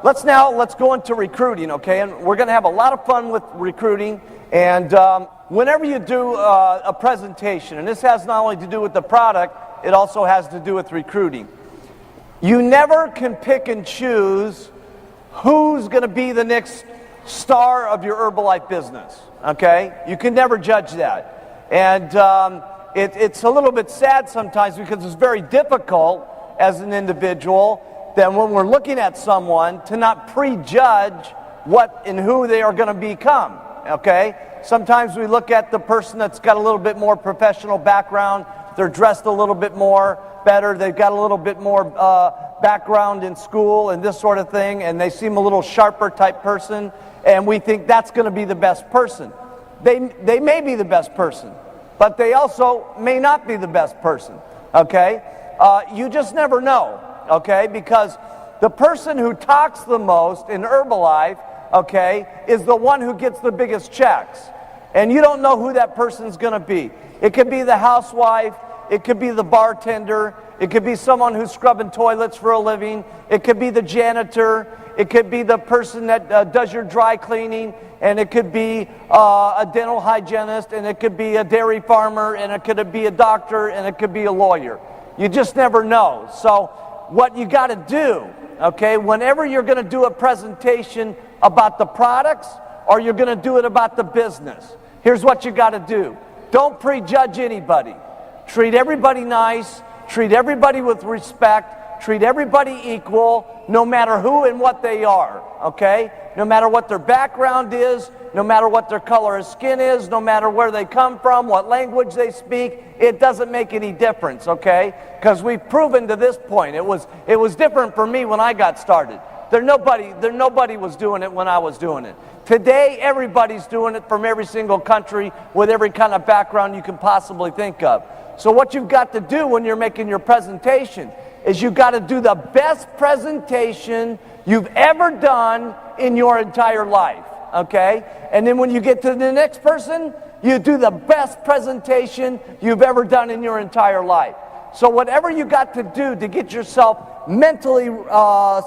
Let's go into recruiting, okay? And we're going to have a lot of fun with recruiting. And whenever you do a presentation, and this has not only to do with the product, it also has to do with recruiting. You never can pick and choose who's going to be the next star of your Herbalife business, okay? You can never judge that. And it's a little bit sad sometimes because it's very difficult as an individual that when we're looking at someone to not prejudge what and who they are going to become, okay? Sometimes we look at the person that's got a little bit more professional background, they're dressed a little bit more better, they've got a little bit more background in school and this sort of thing, and they seem a little sharper type person, and we think that's going to be the best person. They may be the best person, but they also may not be the best person, okay? You just never know. Okay, because the person who talks the most in Herbalife, okay, is the one who gets the biggest checks. And you don't know who that person's going to be. It could be the housewife, it could be the bartender, it could be someone who's scrubbing toilets for a living, it could be the janitor, it could be the person that does your dry cleaning, and it could be a dental hygienist, and it could be a dairy farmer, and it could be a doctor, and it could be a lawyer. You just never know. So what you got to do, okay, whenever you're going to do a presentation about the products or you're going to do it about the business, here's what you got to do. Don't prejudge anybody. Treat everybody nice. Treat everybody with respect. Treat everybody equal, no matter who and what they are, okay? No matter what their background is, no matter what their color of skin is, no matter where they come from, what language they speak, it doesn't make any difference, okay? Because we've proven to this point. It was different for me when I got started. Nobody was doing it when I was doing it. Today, everybody's doing it from every single country with every kind of background you can possibly think of. So what you've got to do when you're making your presentation is you've got to do the best presentation you've ever done in your entire life, okay? And then when you get to the next person, you do the best presentation you've ever done in your entire life. So whatever you got to do to get yourself mentally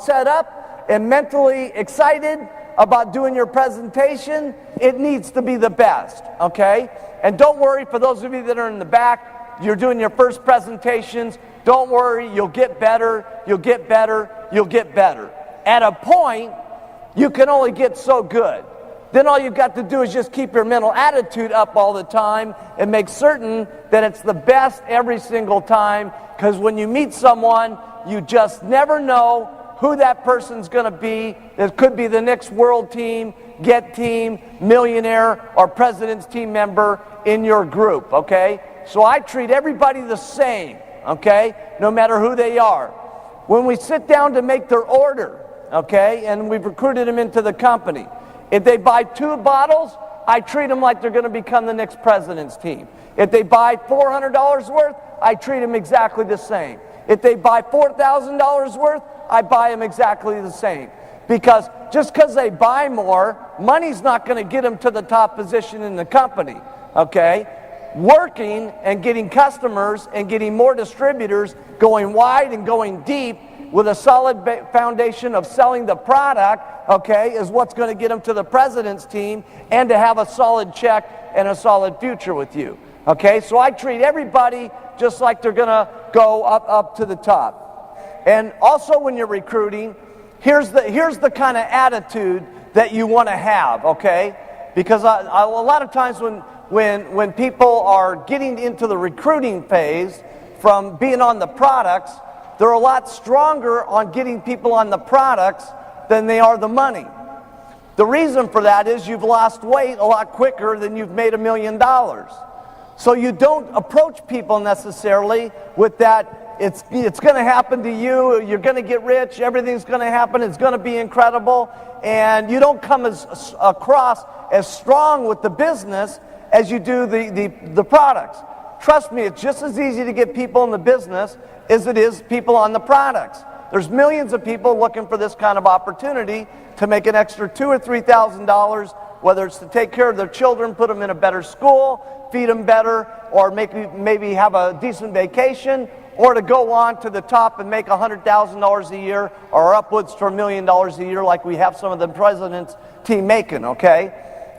set up and mentally excited about doing your presentation, it needs to be the best, okay? And don't worry, for those of you that are in the back, you're doing your first presentations, don't worry, you'll get better, you'll get better, you'll get better. At a point, you can only get so good. Then all you've got to do is just keep your mental attitude up all the time and make certain that it's the best every single time, because when you meet someone, you just never know who that person's going to be. It could be the next world team, get team, millionaire, or president's team member in your group, okay? So I treat everybody the same, okay, no matter who they are. When we sit down to make their order, okay, and we've recruited them into the company, if they buy 2 bottles, I treat them like they're going to become the next president's team. If they buy $400 worth, I treat them exactly the same. If they buy $4,000 worth, I buy them exactly the same. Because just because they buy more, money's not going to get them to the top position in the company, okay? Working and getting customers and getting more distributors, going wide and going deep with a solid foundation of selling the product, okay, is what's going to get them to the president's team and to have a solid check and a solid future with you, okay? So I treat everybody just like they're going to go up to the top. And also when you're recruiting, here's the kind of attitude that you want to have, okay? Because a lot of times when people are getting into the recruiting phase from being on the products, they're a lot stronger on getting people on the products than they are the money. The reason for that is you've lost weight a lot quicker than you've made $1 million. So you don't approach people necessarily with that, it's going to happen to you, you're going to get rich, everything's going to happen, it's going to be incredible, and you don't come across as strong with the business as you do the products. Trust me, it's just as easy to get people in the business as it is people on the products. There's millions of people looking for this kind of opportunity to make an extra $2,000 or $3,000, whether it's to take care of their children, put them in a better school, feed them better, or maybe have a decent vacation, or to go on to the top and make $100,000 a year or upwards to $1 million a year like we have some of the president's team making, okay?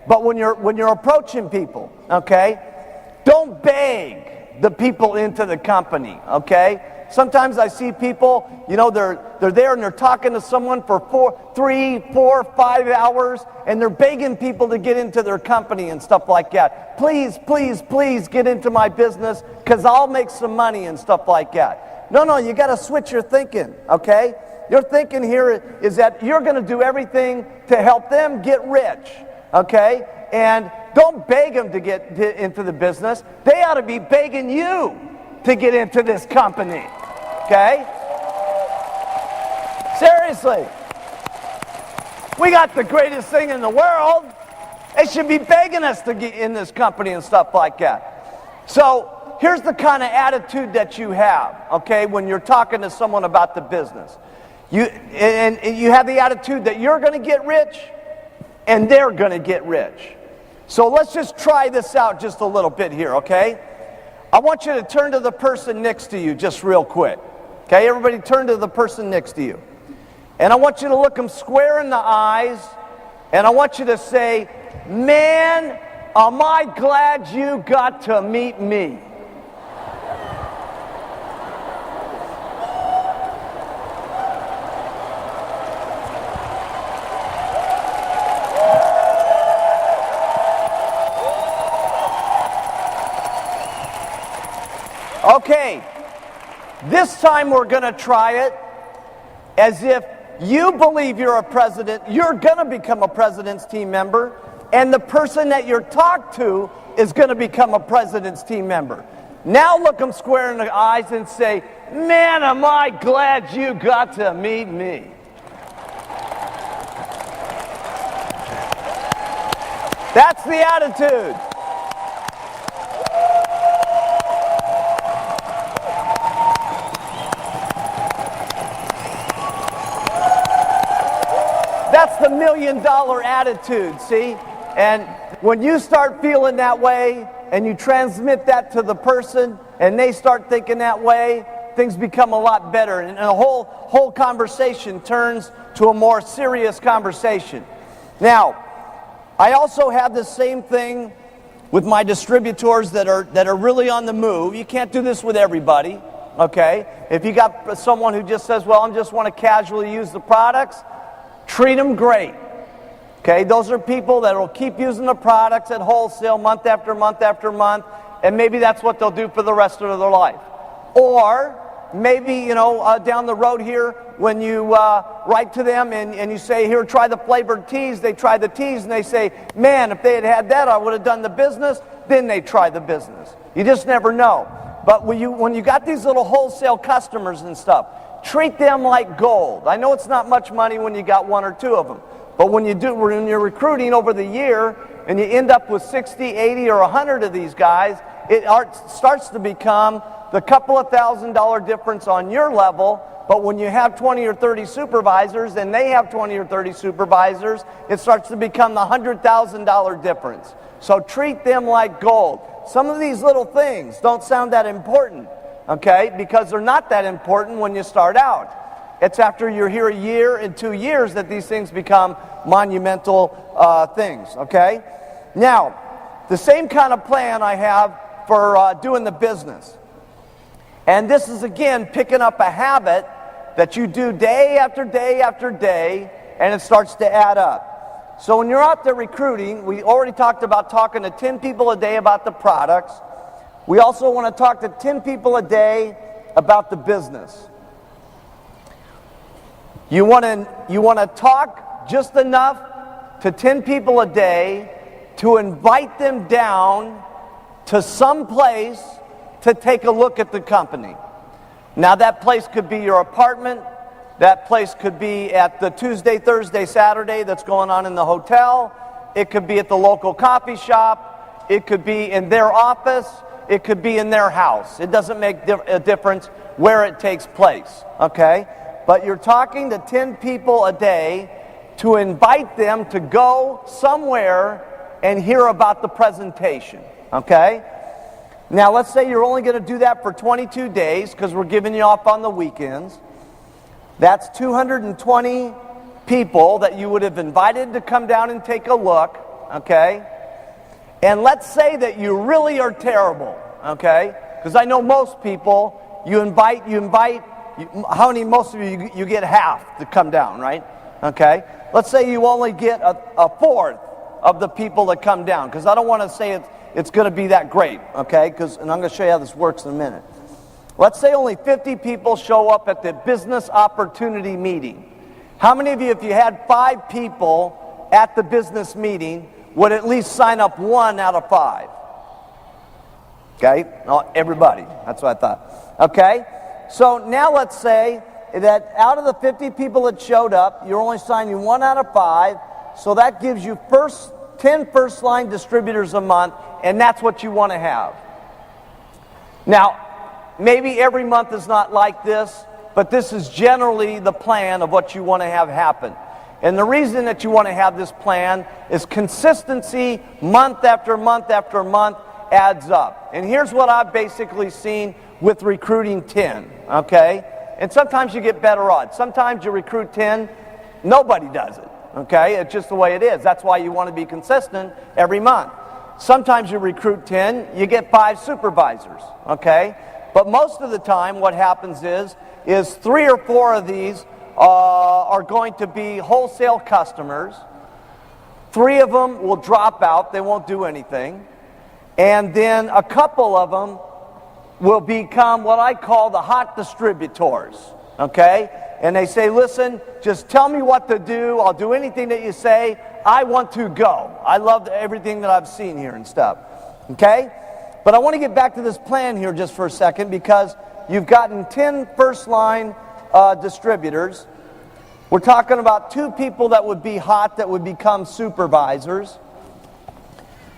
But when you're approaching people, okay, don't beg the people into the company, okay? Sometimes I see people, they're there and they're talking to someone for 3, 4, 5 hours, and they're begging people to get into their company and stuff like that. Please, please, please get into my business because I'll make some money and stuff like that. No, you got to switch your thinking, okay? Your thinking here is that you're going to do everything to help them get rich, okay? And don't beg them to get into the business. They ought to be begging you to get into this company, okay? Seriously. We got the greatest thing in the world. They should be begging us to get in this company and stuff like that. So here's the kind of attitude that you have, okay, when you're talking to someone about the business. You have the attitude that you're going to get rich and they're going to get rich. So let's just try this out just a little bit here, okay? I want you to turn to the person next to you just real quick. Okay, everybody turn to the person next to you. And I want you to look them square in the eyes, and I want you to say, "Man, am I glad you got to meet me." Okay, this time we're going to try it as if you believe you're a president, you're going to become a president's team member, and the person that you're talked to is going to become a president's team member. Now look them square in the eyes and say, "Man, am I glad you got to meet me." That's the attitude. That's the $1 million attitude, see? And when you start feeling that way and you transmit that to the person and they start thinking that way, things become a lot better. And the whole conversation turns to a more serious conversation. Now, I also have the same thing with my distributors that are really on the move. You can't do this with everybody, okay? If you got someone who just says, "Well, I just want to casually use the products," treat them great. Okay, those are people that will keep using the products at wholesale month after month after month, and maybe that's what they'll do for the rest of their life. Or maybe, down the road here, when you write to them and you say, "Here, try the flavored teas," they try the teas and they say, "Man, if they had had that, I would have done the business." Then they try the business. You just never know. But when you got these little wholesale customers and stuff, treat them like gold. I know it's not much money when you got 1 or 2 of them. But when you're recruiting over the year and you end up with 60, 80, or 100 of these guys, it starts to become the couple of $1,000 difference on your level. But when you have 20 or 30 supervisors and they have 20 or 30 supervisors, it starts to become the $100,000 difference. So treat them like gold. Some of these little things don't sound that important, okay, because they're not that important when you start out. It's after you're here a year and 2 years that these things become monumental things, okay? Now, the same kind of plan I have for doing the business. And this is, again, picking up a habit that you do day after day after day, and it starts to add up. So when you're out there recruiting, we already talked about talking to 10 people a day about the products. We also want to talk to 10 people a day about the business. You want to talk just enough to 10 people a day to invite them down to some place to take a look at the company. Now that place could be your apartment. That place could be at the Tuesday, Thursday, Saturday that's going on in the hotel. It could be at the local coffee shop. It could be in their office. It could be in their house. It doesn't make a difference where it takes place, okay? But you're talking to 10 people a day to invite them to go somewhere and hear about the presentation, okay? Now, let's say you're only going to do that for 22 days because we're giving you off on the weekends. That's 220 people that you would have invited to come down and take a look, okay? And let's say that you really are terrible, okay? Because I know most people, you invite, how many, most of you get half to come down, right? Okay? Let's say you only get a fourth of the people that come down, because I don't want to say it's going to be that great, okay? And I'm going to show you how this works in a minute. Let's say only 50 people show up at the business opportunity meeting. How many of you, if you had 5 people at the business meeting, would at least sign up 1 out of 5? Okay? Not everybody. That's what I thought. Okay? So now let's say that out of the 50 people that showed up, you're only signing 1 out of 5. So that gives you 10 first-line distributors a month, and that's what you want to have. Now, maybe every month is not like this, but this is generally the plan of what you want to have happen. And the reason that you want to have this plan is consistency month after month after month adds up. And here's what I've basically seen with recruiting 10, okay? And sometimes you get better odds. Sometimes you recruit 10, nobody does it, okay? It's just the way it is. That's why you want to be consistent every month. Sometimes you recruit 10, you get 5 supervisors, okay? But most of the time what happens is 3 or 4 of these are going to be wholesale customers. 3 of them will drop out. They won't do anything. And then a couple of them will become what I call the hot distributors. Okay? And they say, listen, just tell me what to do. I'll do anything that you say. I want to go. I love everything that I've seen here and stuff. Okay? But I want to get back to this plan here just for a second, because you've gotten 10 first-line distributors. We're talking about 2 people that would be hot that would become supervisors.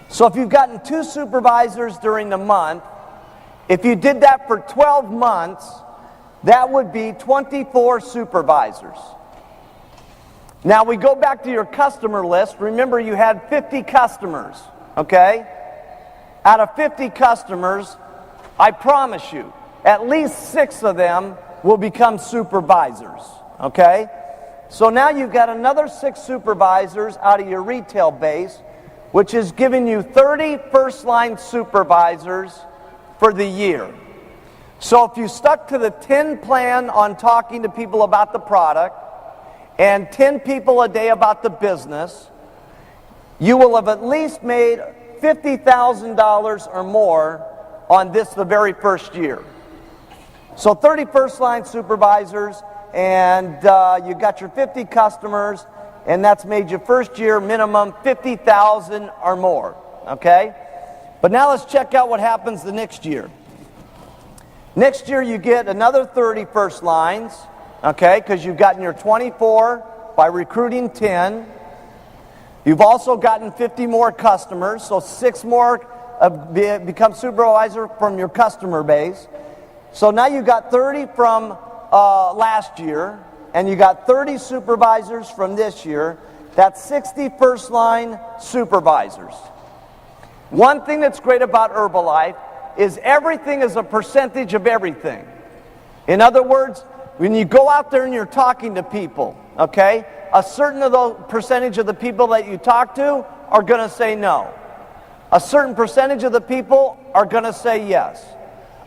So if you've gotten 2 supervisors during the month, if you did that for 12 months, that would be 24 supervisors. Now we go back to your customer list. Remember, you had 50 customers, okay? Out of 50 customers, I promise you, at least 6 of them will become supervisors, okay? So now you've got another 6 supervisors out of your retail base, which is giving you 30 first-line supervisors for the year. So if you stuck to the 10 plan on talking to people about the product and 10 people a day about the business, you will have at least made $50,000 or more on this the very first year. So 30 first-line supervisors, and you got your 50 customers, and that's made your first year minimum $50,000 or more, okay? But now let's check out what happens the next year. Next year you get another 30 first lines, okay, because you've gotten your 24 by recruiting 10. You've also gotten 50 more customers, so 6 more become supervisor from your customer base. So now you got 30 from last year, and you got 30 supervisors from this year. That's 60 first line supervisors. One thing that's great about Herbalife is everything is a percentage of everything. In other words, when you go out there and you're talking to people, okay, a certain of the percentage of the people that you talk to are going to say no. A certain percentage of the people are going to say yes.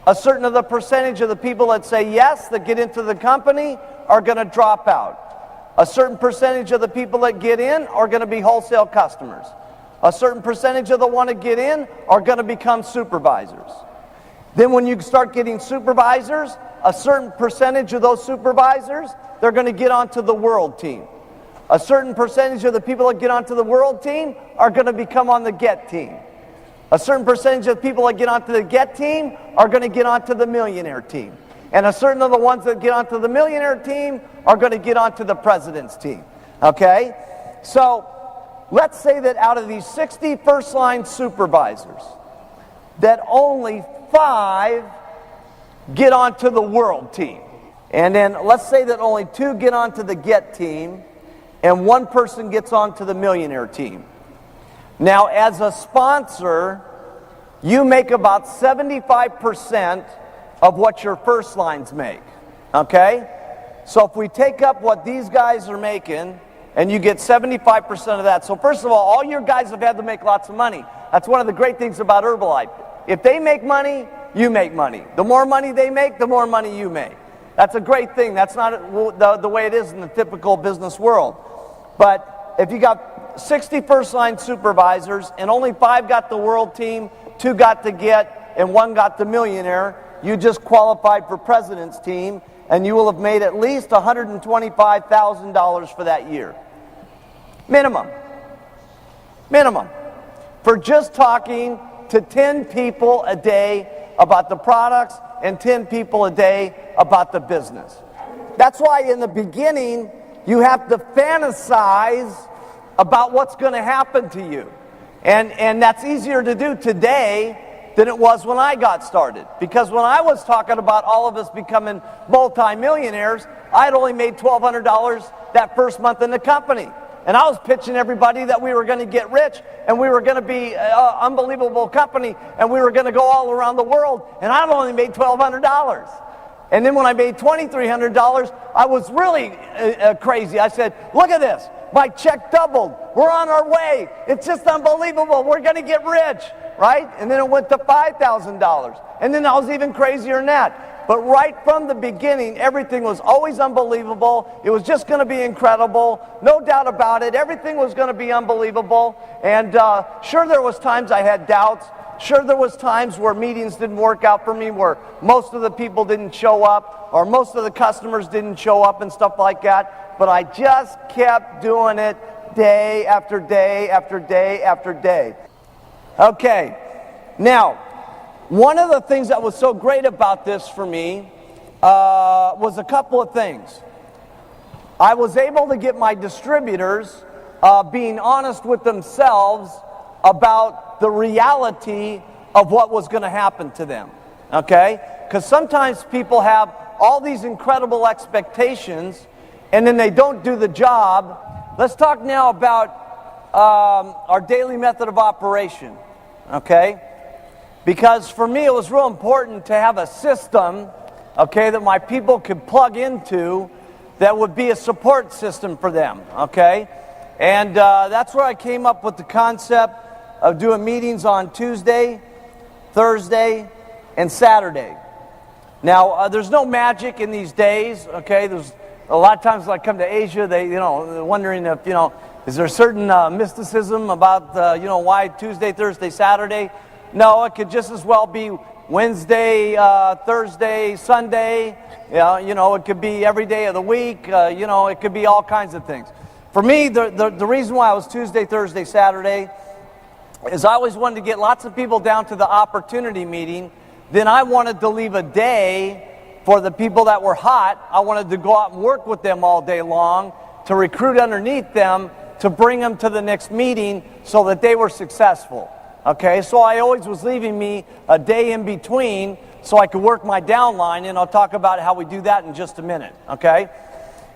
A certain of the percentage of the people that say yes, that get into the company, are going to drop out. A certain percentage of the people that get in are going to be wholesale customers. A certain percentage of the one that get in are going to become supervisors. Then when you start getting supervisors, a certain percentage of those supervisors, they're going to get onto the world team. A certain percentage of the people that get onto the world team are going to become on the get team. A certain percentage of the people that get onto the get team are going to get onto the millionaire team. And a certain of the ones that get onto the millionaire team are going to get onto the president's team. Okay? So let's say that out of these 60 first-line supervisors, that only 5 get onto the world team. And then let's say that only 2 get onto the get team, and 1 person gets onto the millionaire team. Now, as a sponsor, you make about 75% of what your first lines make, okay? So if we take up what these guys are making, and you get 75% of that. So first of all your guys have had to make lots of money. That's one of the great things about Herbalife. If they make money, you make money. The more money they make, the more money you make. That's a great thing. That's not the way it is in the typical business world. But if you got 60 first-line supervisors and only 5 got the world team, 2 got the get, and 1 got the millionaire, you just qualified for president's team, and you will have made at least $125,000 for that year. Minimum. Minimum. For just talking to 10 people a day about the products and 10 people a day about the business. That's why in the beginning, you have to fantasize about what's going to happen to you. And that's easier to do today than it was when I got started. Because when I was talking about all of us becoming multi-millionaires, I'd only made $1,200 that first month in the company. And I was pitching everybody that we were going to get rich, and we were going to be an unbelievable company, and we were going to go all around the world, and I'd only made $1,200. And then when I made $2,300, I was really crazy. I said, look at this. My check doubled. We're on our way. It's just unbelievable. We're going to get rich, right? And then it went to $5,000. And then I was even crazier than that. But right from the beginning, everything was always unbelievable. It was just going to be incredible. No doubt about it. Everything was going to be unbelievable. And sure, there was times I had doubts. Sure, there was times where meetings didn't work out for me, where most of the people didn't show up, or most of the customers didn't show up and stuff like that. But I just kept doing it day after day after day after day. Okay, now, one of the things that was so great about this for me was a couple of things. I was able to get my distributors being honest with themselves about the reality of what was going to happen to them, okay? Because sometimes people have all these incredible expectations and then they don't do the job. Let's talk now about our daily method of operation, okay? Because for me it was real important to have a system, okay, that my people could plug into that would be a support system for them, okay? And that's where I came up with the concept of doing meetings on Tuesday, Thursday, and Saturday. Now, there's no magic in these days, okay? There's a lot of times when I come to Asia, they're wondering if, is there a certain mysticism about, why Tuesday, Thursday, Saturday? No, it could just as well be Wednesday, Thursday, Sunday. It could be every day of the week. It could be all kinds of things. For me, the reason why I was Tuesday, Thursday, Saturday is I always wanted to get lots of people down to the opportunity meeting. Then I wanted to leave a day for the people that were hot. I wanted to go out and work with them all day long to recruit underneath them to bring them to the next meeting so that they were successful. Okay, so I always was leaving me a day in between so I could work my downline, and I'll talk about how we do that in just a minute, okay?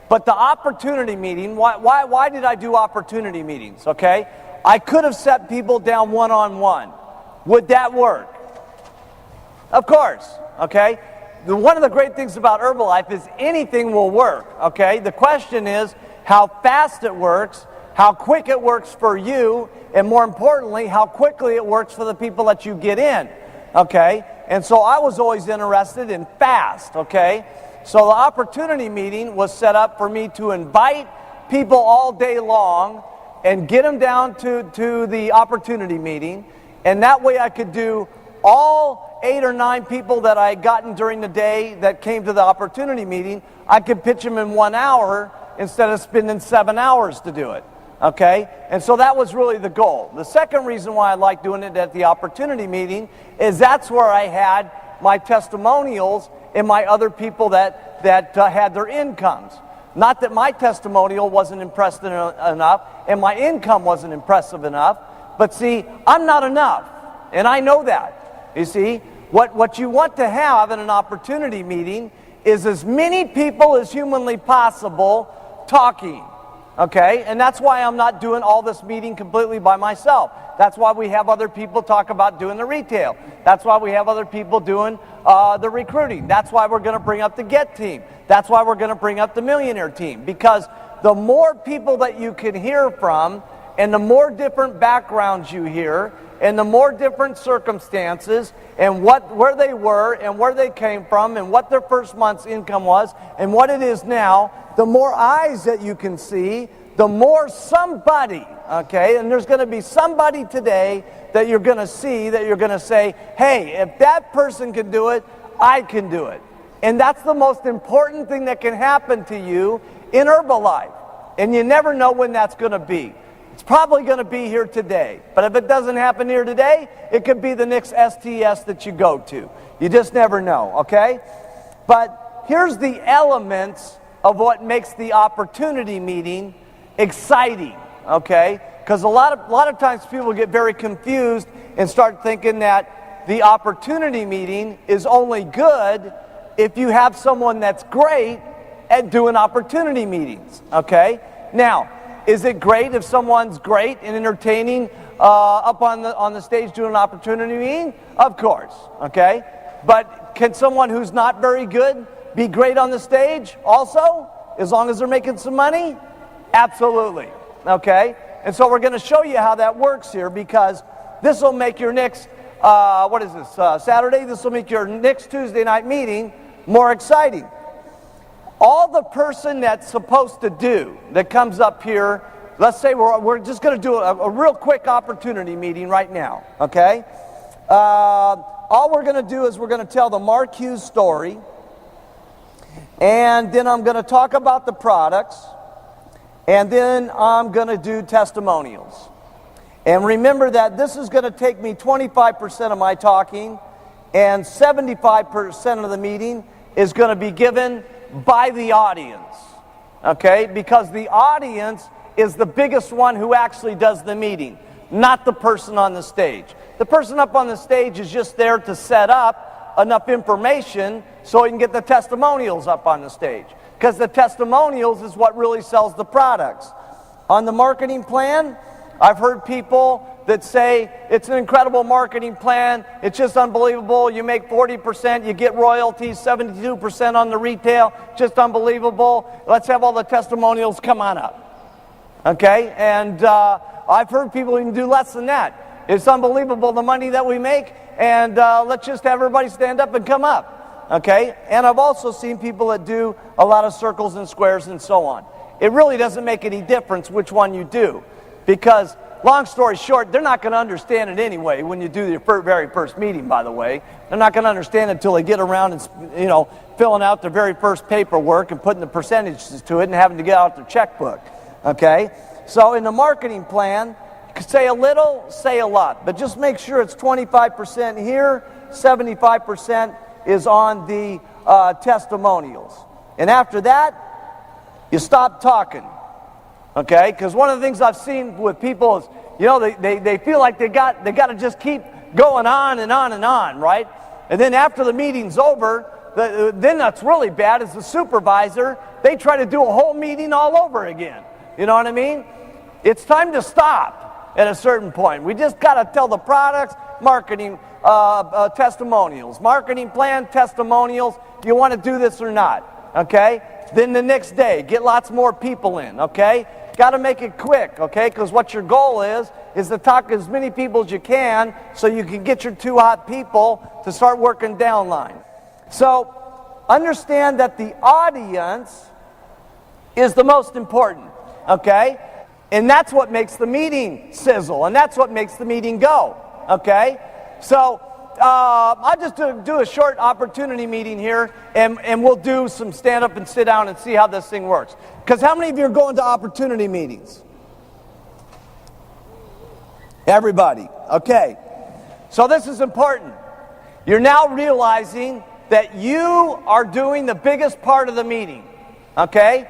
But the opportunity meeting, why did I do opportunity meetings, okay? I could have set people down one-on-one. Would that work? Of course, okay? One of the great things about Herbalife is anything will work, okay? The question is how fast it works, how quick it works for you, and more importantly, how quickly it works for the people that you get in, okay? And so I was always interested in fast, okay? So the opportunity meeting was set up for me to invite people all day long and get them down to the opportunity meeting, and that way I could do all 8 or 9 people that I had gotten during the day that came to the opportunity meeting. I could pitch them in 1 hour instead of spending 7 hours to do it. Okay? And so that was really the goal. The second reason why I like doing it at the opportunity meeting is that's where I had my testimonials and my other people that had their incomes. Not that my testimonial wasn't impressive enough and my income wasn't impressive enough, but see, I'm not enough, and I know that. You see, what you want to have in an opportunity meeting is as many people as humanly possible talking. Okay, and that's why I'm not doing all this meeting completely by myself. That's why we have other people talk about doing the retail. That's why we have other people doing the recruiting. That's why we're going to bring up the Get team. That's why we're going to bring up the Millionaire team. Because the more people that you can hear from, and the more different backgrounds you hear, and the more different circumstances, and where they were, and where they came from, and what their first month's income was, and what it is now, the more eyes that you can see, the more somebody, okay, and there's going to be somebody today that you're going to see, that you're going to say, hey, if that person can do it, I can do it. And that's the most important thing that can happen to you in Herbalife. And you never know when that's going to be. It's probably going to be here today. But if it doesn't happen here today, it could be the next STS that you go to. You just never know, okay? But here's the elements of what makes the opportunity meeting exciting, okay? Because a lot of times people get very confused and start thinking that the opportunity meeting is only good if you have someone that's great at doing opportunity meetings, okay? Now, is it great if someone's great and entertaining up on the stage doing an opportunity meeting? Of course, okay? But can someone who's not very good be great on the stage also, as long as they're making some money? Absolutely, okay? And so we're going to show you how that works here, because this will make your next, Saturday? This will make your next Tuesday night meeting more exciting. All the person that's supposed to do that comes up here, let's say we're just going to do a real quick opportunity meeting right now, okay? All we're going to do is we're going to tell the Mark Hughes story, and then I'm going to talk about the products, and then I'm going to do testimonials. And remember that this is going to take me 25% of my talking, and 75% of the meeting is going to be given by the audience, okay? Because the audience is the biggest one who actually does the meeting, not the person on the stage. The person up on the stage is just there to set up enough information so he can get the testimonials up on the stage. Because the testimonials is what really sells the products. On the marketing plan, I've heard people that say it's an incredible marketing plan, it's just unbelievable, you make 40%, you get royalties, 72% on the retail, just unbelievable, let's have all the testimonials, come on up. Okay, and I've heard people even do less than that. It's unbelievable the money that we make, and let's just have everybody stand up and come up. Okay, and I've also seen people that do a lot of circles and squares and so on. It really doesn't make any difference which one you do, because long story short, they're not going to understand it anyway when you do your very first meeting, by the way. They're not going to understand it until they get around and, filling out their very first paperwork and putting the percentages to it and having to get out their checkbook, okay? So in the marketing plan, say a little, say a lot, but just make sure it's 25% here, 75% is on the testimonials. And after that, you stop talking. Okay, because one of the things I've seen with people is, they feel like they got to just keep going on and on and on, right? And then after the meeting's over, then that's really bad. As the supervisor, they try to do a whole meeting all over again. You know what I mean? It's time to stop at a certain point. We just got to tell the products, marketing, testimonials, marketing plan, testimonials. Do you want to do this or not? Okay. Then the next day, get lots more people in. Okay. Got to make it quick, okay? Because what your goal is to talk to as many people as you can so you can get your 2 hot people to start working downline. So understand that the audience is the most important, okay? And that's what makes the meeting sizzle, and that's what makes the meeting go, okay? So I'll just do a short opportunity meeting here, and we'll do some stand up and sit down and see how this thing works. Because how many of you are going to opportunity meetings? Everybody. Okay. So this is important. You're now realizing that you are doing the biggest part of the meeting. Okay?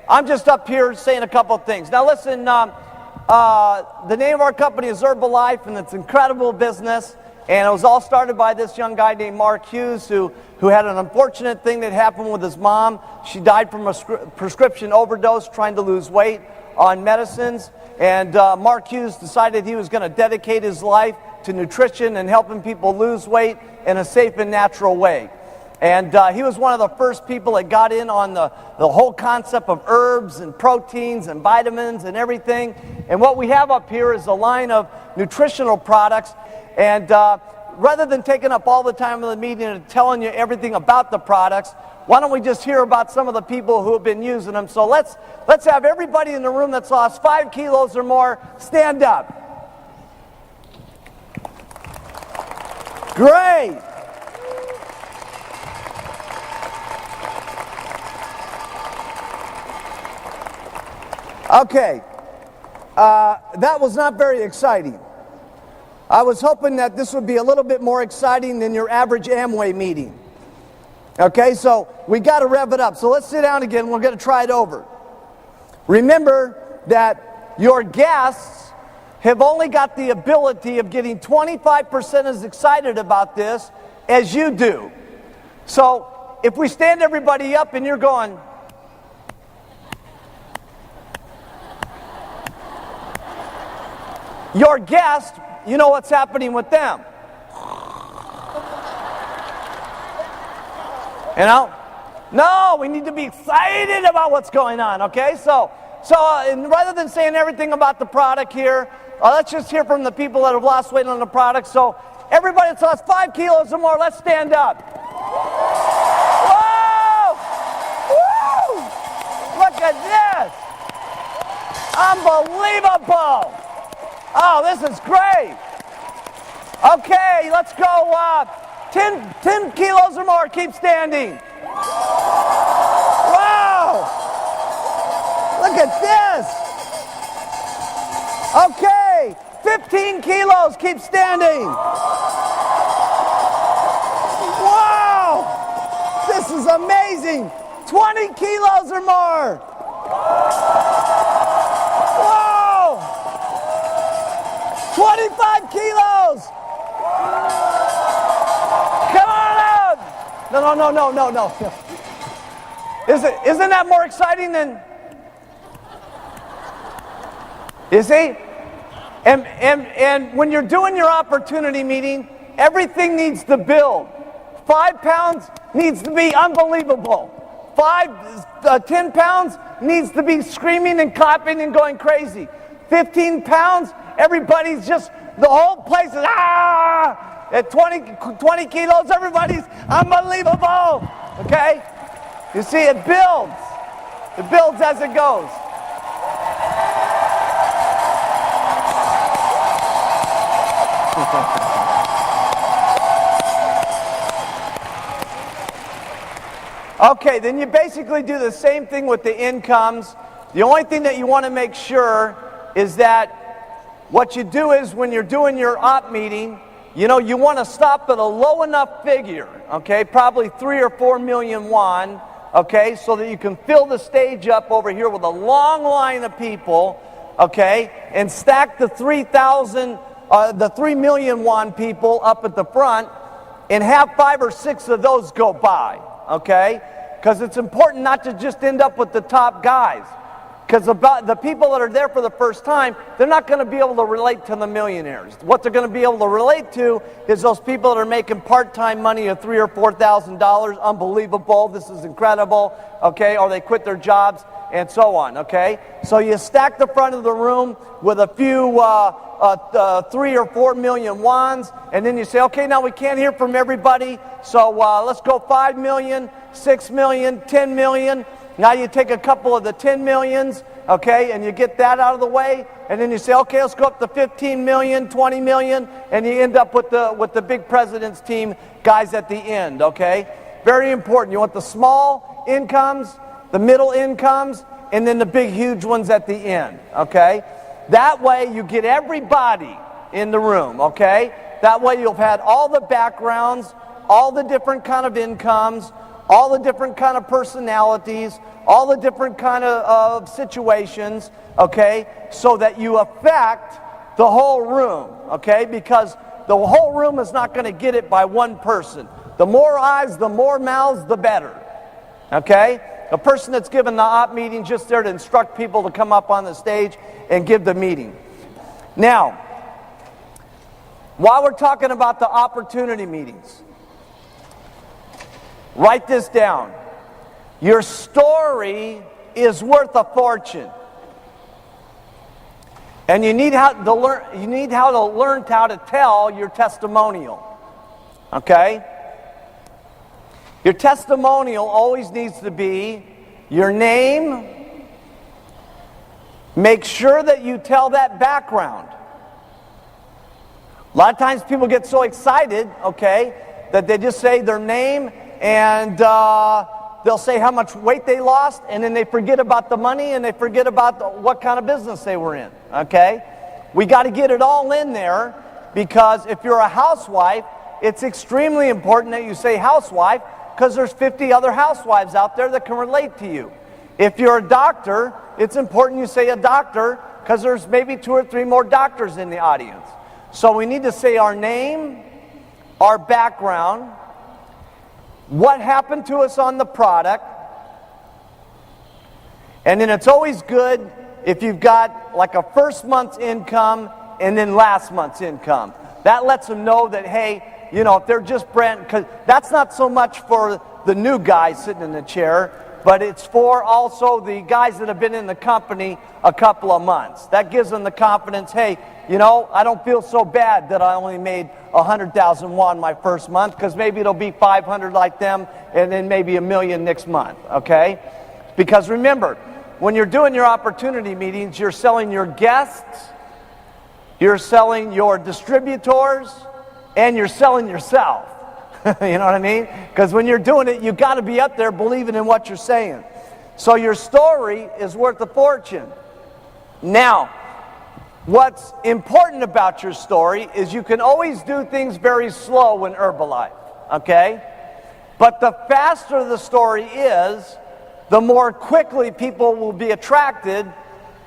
I'm just up here saying a couple of things. Now listen, the name of our company is Herbalife, and it's an incredible business. And it was all started by this young guy named Mark Hughes who had an unfortunate thing that happened with his mom. She died from a prescription overdose trying to lose weight on medicines. And Mark Hughes decided he was going to dedicate his life to nutrition and helping people lose weight in a safe and natural way. And he was one of the first people that got in on the whole concept of herbs and proteins and vitamins and everything. And what we have up here is a line of nutritional products. And rather than taking up all the time of the meeting and telling you everything about the products, why don't we just hear about some of the people who have been using them? So let's have everybody in the room that's lost 5 kilos or more stand up. Great. Okay, that was not very exciting. I was hoping that this would be a little bit more exciting than your average Amway meeting. Okay, so we got to rev it up. So let's sit down again. We're going to try it over. Remember that your guests have only got the ability of getting 25% as excited about this as you do. So if we stand everybody up and you're going, your guest, you know what's happening with them. You know? No, we need to be excited about what's going on, okay? So and rather than saying everything about the product here, let's just hear from the people that have lost weight on the product. So everybody that's lost 5 kilos or more, let's stand up. Whoa! Woo! Look at this! Unbelievable! Oh, this is great. Okay, let's go. 10 kilos or more, keep standing. Wow! Look at this. Okay, 15 kilos, keep standing. Wow! This is amazing. 20 kilos or more. Whoa! 25 kilos! Come on out! No. Isn't that more exciting than... You see? And when you're doing your opportunity meeting, everything needs to build. 5 pounds needs to be unbelievable. 10 pounds needs to be screaming and clapping and going crazy. 15 pounds, everybody's just, the whole place is, ah! At 20 kilos, everybody's unbelievable. Okay? You see, it builds. It builds as it goes. Okay, then you basically do the same thing with the incomes. The only thing that you want to make sure is that what you do is when you're doing your op meeting, you know, you want to stop at a low enough figure, okay, probably 3 or 4 million won, okay, so that you can fill the stage up over here with a long line of people, okay, and stack the 3 million won people up at the front and have 5 or 6 of those go by, okay, because it's important not to just end up with the top guys. Because the people that are there for the first time, they're not going to be able to relate to the millionaires. What they're going to be able to relate to is those people that are making part-time money of $3,000 or $4,000. Unbelievable! This is incredible. Okay, or they quit their jobs and so on. Okay, so you stack the front of the room with a few 3 or 4 million wons, and then you say, okay, now we can't hear from everybody, so let's go 5 million, 6 million, 10 million. Now you take a couple of the 10 millions, okay, and you get that out of the way, and then you say, okay, let's go up to 15 million, 20 million, and you end up with the big president's team guys at the end, okay? Very important. You want the small incomes, the middle incomes, and then the big, huge ones at the end, okay? That way you get everybody in the room, okay? That way you'll have had all the backgrounds, all the different kind of incomes, all the different kind of personalities, all the different kind of situations, okay, so that you affect the whole room, okay, because the whole room is not going to get it by one person. The more eyes, the more mouths, the better. Okay? A person that's given the op meeting just there to instruct people to come up on the stage and give the meeting. Now, while we're talking about the opportunity meetings, write this down. Your story is worth a fortune. And you need how to learn how to tell your testimonial. Okay? Your testimonial always needs to be your name. Make sure that you tell that background. A lot of times people get so excited, okay, that they just say their name and they'll say how much weight they lost, and then they forget about the money and they forget about what kind of business they were in, okay? We got to get it all in there, because if you're a housewife, it's extremely important that you say housewife, because there's 50 other housewives out there that can relate to you. If you're a doctor, it's important you say a doctor, because there's maybe 2 or 3 more doctors in the audience. So we need to say our name, our background, what happened to us on the product, and then it's always good if you've got like a first month's income and then last month's income. That lets them know that, hey, you know, if they're just brand, because that's not so much for the new guy sitting in the chair, but it's for also the guys that have been in the company a couple of months. That gives them the confidence, hey, you know, I don't feel so bad that I only made 100,000 won my first month, because maybe it'll be 500 like them, and then maybe $1 million next month, okay? Because remember, when you're doing your opportunity meetings, you're selling your guests, you're selling your distributors, and you're selling yourself. You know what I mean? Because when you're doing it, you've got to be up there believing in what you're saying. So your story is worth a fortune. Now, what's important about your story is you can always do things very slow in Herbalife, okay? But the faster the story is, the more quickly people will be attracted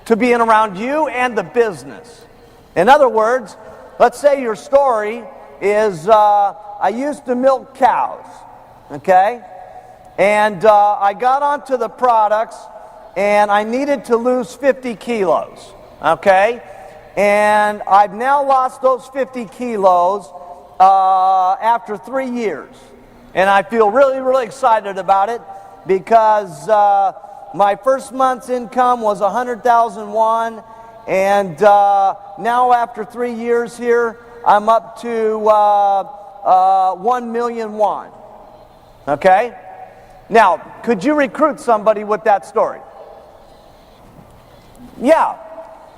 to being around you and the business. In other words, let's say your story is, I used to milk cows, okay? And I got onto the products and I needed to lose 50 kilos, okay? And I've now lost those 50 kilos after 3 years. And I feel really, really excited about it, because my first month's income was 100,000 won. And now after 3 years here, I'm up to 1 million won. Okay? Now, could you recruit somebody with that story? Yeah,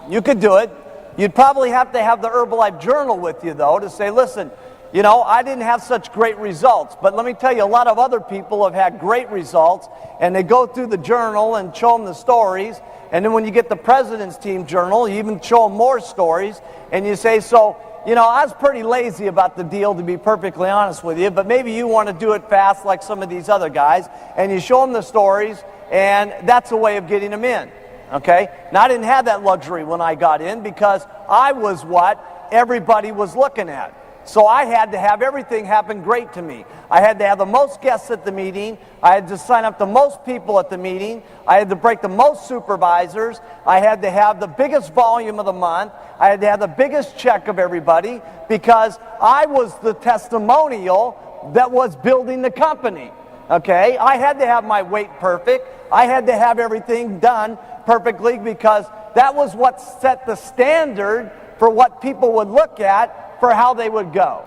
you could do it. You'd probably have to have the Herbalife Journal with you, though, to say, listen, you know, I didn't have such great results, but let me tell you, a lot of other people have had great results, and they go through the journal and show them the stories, and then when you get the President's Team Journal, you even show them more stories, and you say, so, you know, I was pretty lazy about the deal, to be perfectly honest with you, but maybe you want to do it fast like some of these other guys, and you show them the stories, and that's a way of getting them in. Okay? Now, I didn't have that luxury when I got in, because I was what everybody was looking at. So I had to have everything happen great to me. I had to have the most guests at the meeting. I had to sign up the most people at the meeting. I had to break the most supervisors. I had to have the biggest volume of the month. I had to have the biggest check of everybody, because I was the testimonial that was building the company. Okay? I had to have my weight perfect. I had to have everything done perfectly, because that was what set the standard for what people would look at for how they would go.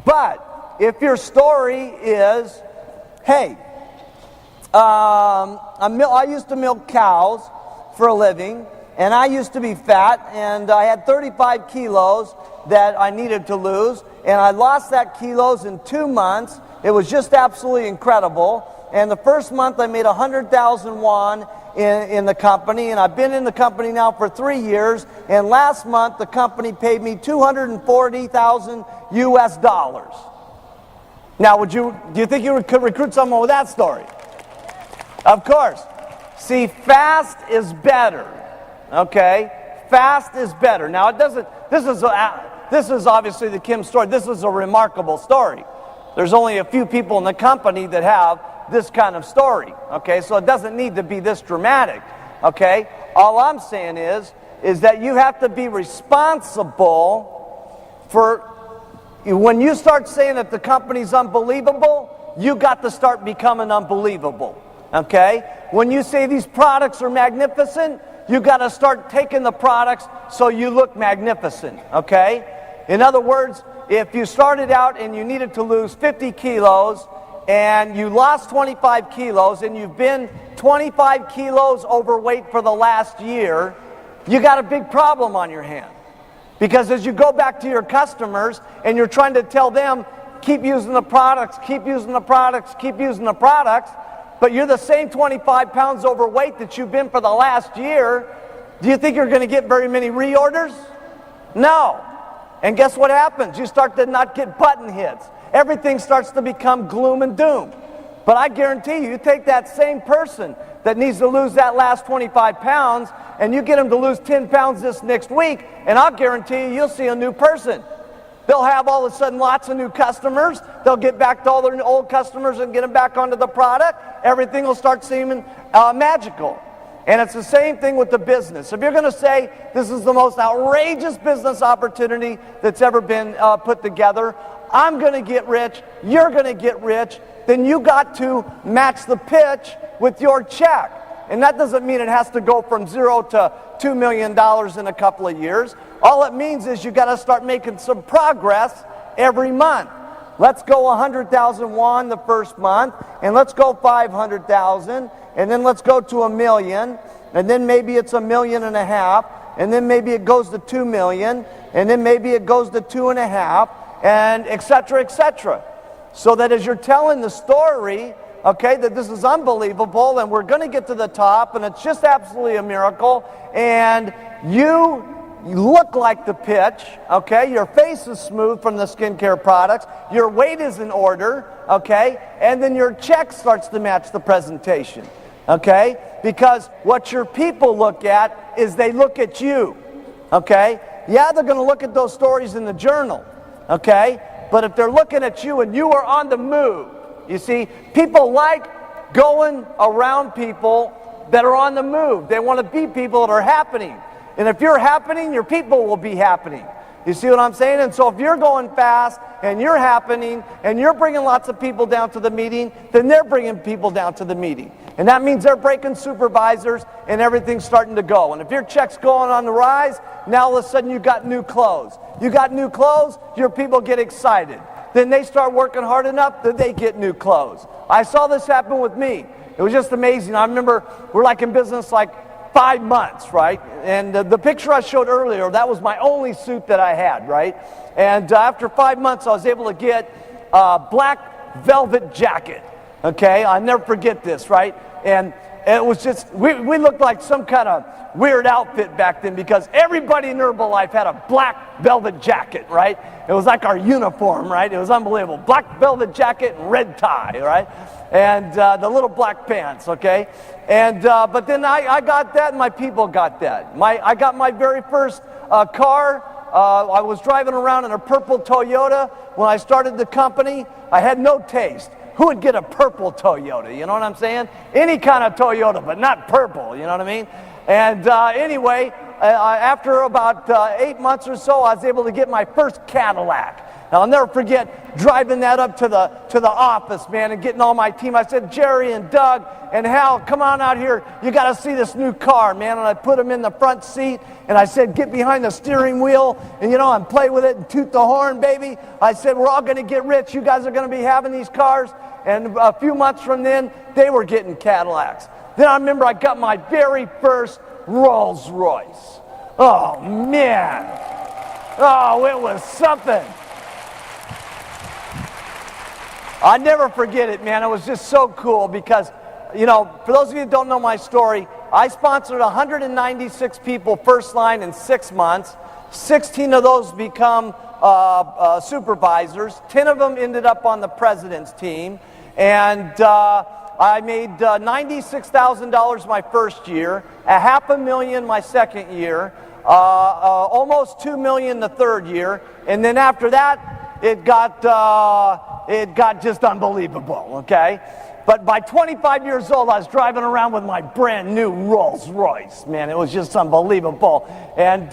But if your story is, hey, I used to milk cows for a living, and I used to be fat, and I had 35 kilos that I needed to lose, and I lost that kilos in 2 months. It was just absolutely incredible. And the first month I made 100,000 won in the company, and I've been in the company now for 3 years, and last month the company paid me 240,000 US dollars. Now, do you think you could recruit someone with that story? Of course. See, fast is better. Okay? Fast is better. Now, it doesn't, this is obviously the Kim story. This is a remarkable story. There's only a few people in the company that have this kind of story, okay? So it doesn't need to be this dramatic, okay? All I'm saying is that you have to be responsible for, when you start saying that the company's unbelievable, you got to start becoming unbelievable, okay? When you say these products are magnificent, you got to start taking the products so you look magnificent, okay? In other words, if you started out and you needed to lose 50 kilos and you lost 25 kilos and you've been 25 kilos overweight for the last year, you got a big problem on your hand. Because as you go back to your customers and you're trying to tell them, keep using the products, keep using the products, keep using the products, but you're the same 25 pounds overweight that you've been for the last year, do you think you're going to get very many reorders? No. And guess what happens? You start to not get button hits. Everything starts to become gloom and doom. But I guarantee you, you take that same person that needs to lose that last 25 pounds and you get them to lose 10 pounds this next week, and I'll guarantee you, you'll see a new person. They'll have all of a sudden lots of new customers. They'll get back to all their old customers and get them back onto the product. Everything will start seeming magical. And it's the same thing with the business. If you're going to say this is the most outrageous business opportunity that's ever been put together, I'm going to get rich, you're going to get rich, then you got to match the pitch with your check. And that doesn't mean it has to go from 0 to $2 million in a couple of years. All it means is you got to start making some progress every month. Let's go 100,000 won the first month, and let's go 500,000, and then let's go to $1 million, and then maybe it's $1.5 million, and then maybe it goes to 2 million, and then maybe it goes to 2.5, and et cetera, so that as you're telling the story, okay, that this is unbelievable, and we're going to get to the top, and it's just absolutely a miracle, and you look like the pitch, okay, your face is smooth from the skincare products, your weight is in order, okay, and then your check starts to match the presentation, okay, because what your people look at is they look at you, okay. Yeah, they're going to look at those stories in the journal, okay, but if they're looking at you and you are on the move, you see, people like going around people that are on the move. They want to be people that are happening. And if you're happening, your people will be happening. You see what I'm saying? And so if you're going fast and you're happening and you're bringing lots of people down to the meeting, then they're bringing people down to the meeting. And that means they're breaking supervisors and everything's starting to go. And if your check's going on the rise, now all of a sudden you got new clothes. You got new clothes, your people get excited. Then they start working hard enough that they get new clothes. I saw this happen with me. It was just amazing. I remember we're like in business like 5 months, right? And the picture I showed earlier, that was my only suit that I had, right? And after 5 months, I was able to get a black velvet jacket, okay? I'll never forget this, right? And it was just, we looked like some kind of weird outfit back then because everybody in Herbalife had a black velvet jacket, right? It was like our uniform, right? It was unbelievable. Black velvet jacket and red tie, right? And the little black pants, okay? And but then I got that and my people got that. I got my very first car. I was driving around in a purple Toyota. When I started the company, I had no taste. Who would get a purple Toyota? You know what I'm saying? Any kind of Toyota, but not purple, you know what I mean? And anyway, after about 8 months or so, I was able to get my first Cadillac. Now, I'll never forget driving that up to the office, man, and getting all my team. I said, Jerry and Doug and Hal, come on out here. You got to see this new car, man. And I put them in the front seat, and I said, get behind the steering wheel, and, you know, and play with it and toot the horn, baby. I said, we're all going to get rich. You guys are going to be having these cars. And a few months from then, they were getting Cadillacs. Then I remember I got my very first Rolls Royce. Oh, man. Oh, it was something. I'll never forget it, man. It was just so cool because, you know, for those of you who don't know my story, I sponsored 196 people first line in 6 months. 16 of those become supervisors. 10 of them ended up on the president's team. And I made $96,000 my first year, $500,000 my second year, almost $2 million the third year, and then after that, it got just unbelievable, okay? But by 25 years old, I was driving around with my brand new Rolls Royce. Man, it was just unbelievable. And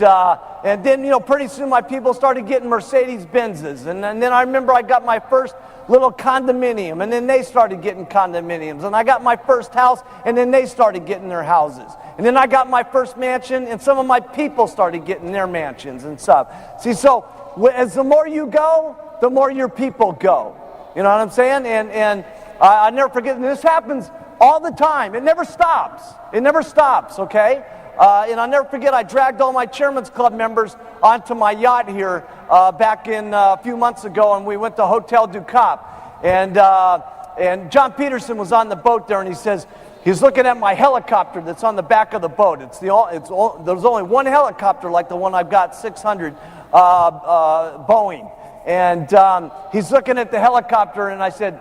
then, pretty soon my people started getting Mercedes Benzes. And then I remember I got my first little condominium, and then they started getting condominiums. And I got my first house, and then they started getting their houses. And then I got my first mansion, and some of my people started getting their mansions and stuff. See, so as the more you go, the more your people go. You know what I'm saying? And I never forget, and this happens all the time. It never stops. It never stops, okay? And I'll never forget, I dragged all my Chairman's Club members onto my yacht here back in a few months ago, and we went to Hotel du Cap. And John Peterson was on the boat there, and he says, he's looking at my helicopter that's on the back of the boat. There's only one helicopter like the one I've got, 600 Boeing. And he's looking at the helicopter, and I said,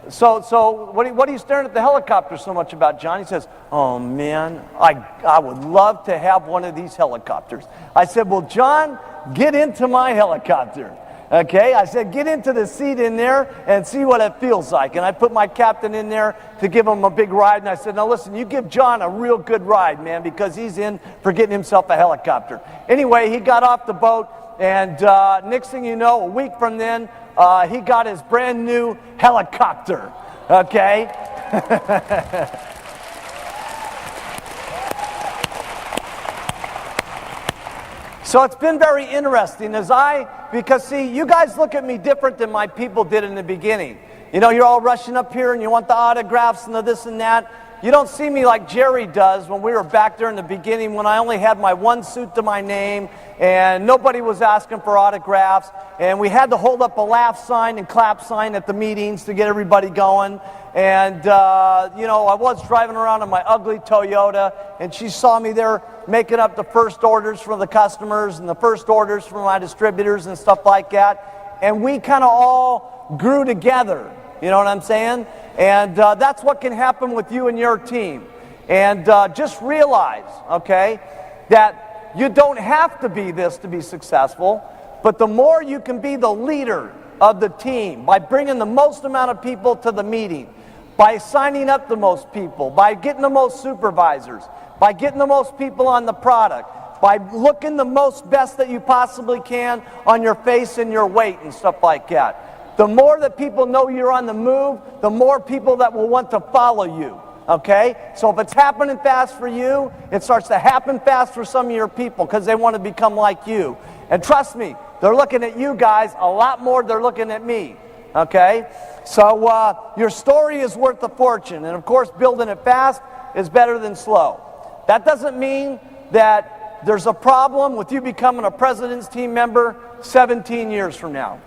So what are you staring at the helicopter so much about, John? He says, oh, man, I would love to have one of these helicopters. I said, well, John, get into my helicopter. Okay, I said, get into the seat in there and see what it feels like. And I put my captain in there to give him a big ride. And I said, now listen, you give John a real good ride, man, because he's in for getting himself a helicopter. Anyway, he got off the boat, and next thing you know, a week from then, he got his brand new helicopter. Okay? So it's been very interesting because see, you guys look at me different than my people did in the beginning. You're all rushing up here and you want the autographs and the this and that. You don't see me like Jerry does when we were back there in the beginning when I only had my one suit to my name and nobody was asking for autographs, and we had to hold up a laugh sign and clap sign at the meetings to get everybody going. And, I was driving around in my ugly Toyota, and she saw me there making up the first orders for the customers and the first orders for my distributors and stuff like that. And we kind of all grew together, you know what I'm saying? And that's what can happen with you and your team. And just realize, okay, that you don't have to be this to be successful, but the more you can be the leader of the team by bringing the most amount of people to the meeting, by signing up the most people, by getting the most supervisors, by getting the most people on the product, by looking the most best that you possibly can on your face and your weight and stuff like that. The more that people know you're on the move, the more people that will want to follow you. Okay? So if it's happening fast for you, it starts to happen fast for some of your people because they want to become like you. And trust me, they're looking at you guys a lot more than they're looking at me. Okay? So your story is worth a fortune. And of course, building it fast is better than slow. That doesn't mean that there's a problem with you becoming a president's team member 17 years from now.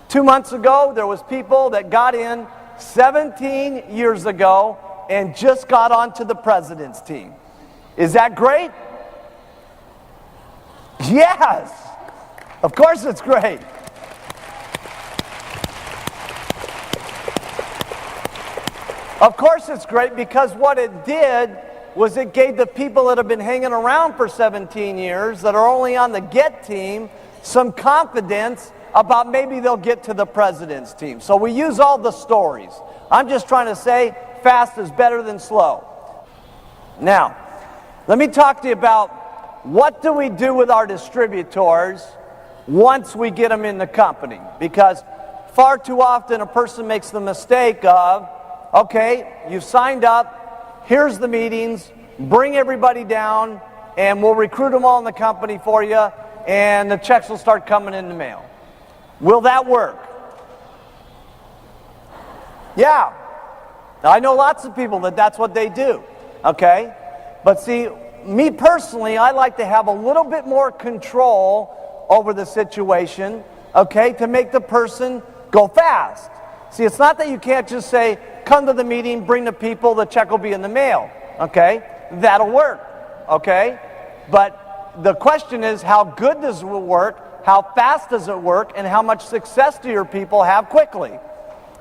2 months ago, there was people that got in 17 years ago and just got onto the president's team. Is that great? Yes! Of course it's great. Of course it's great because what it did was it gave the people that have been hanging around for 17 years that are only on the get team some confidence about maybe they'll get to the president's team. So we use all the stories. I'm just trying to say fast is better than slow. Now, let me talk to you about what do we do with our distributors once we get them in the company. Because far too often a person makes the mistake of, okay, you've signed up, here's the meetings, bring everybody down, and we'll recruit them all in the company for you, and the checks will start coming in the mail. Will that work? Yeah. Now, I know lots of people that's what they do, okay? But see, me personally, I like to have a little bit more control over the situation, okay, to make the person go fast. See, it's not that you can't just say, come to the meeting, bring the people, the check will be in the mail, okay? That'll work, okay? But the question is, how good does it work, how fast does it work, and how much success do your people have quickly?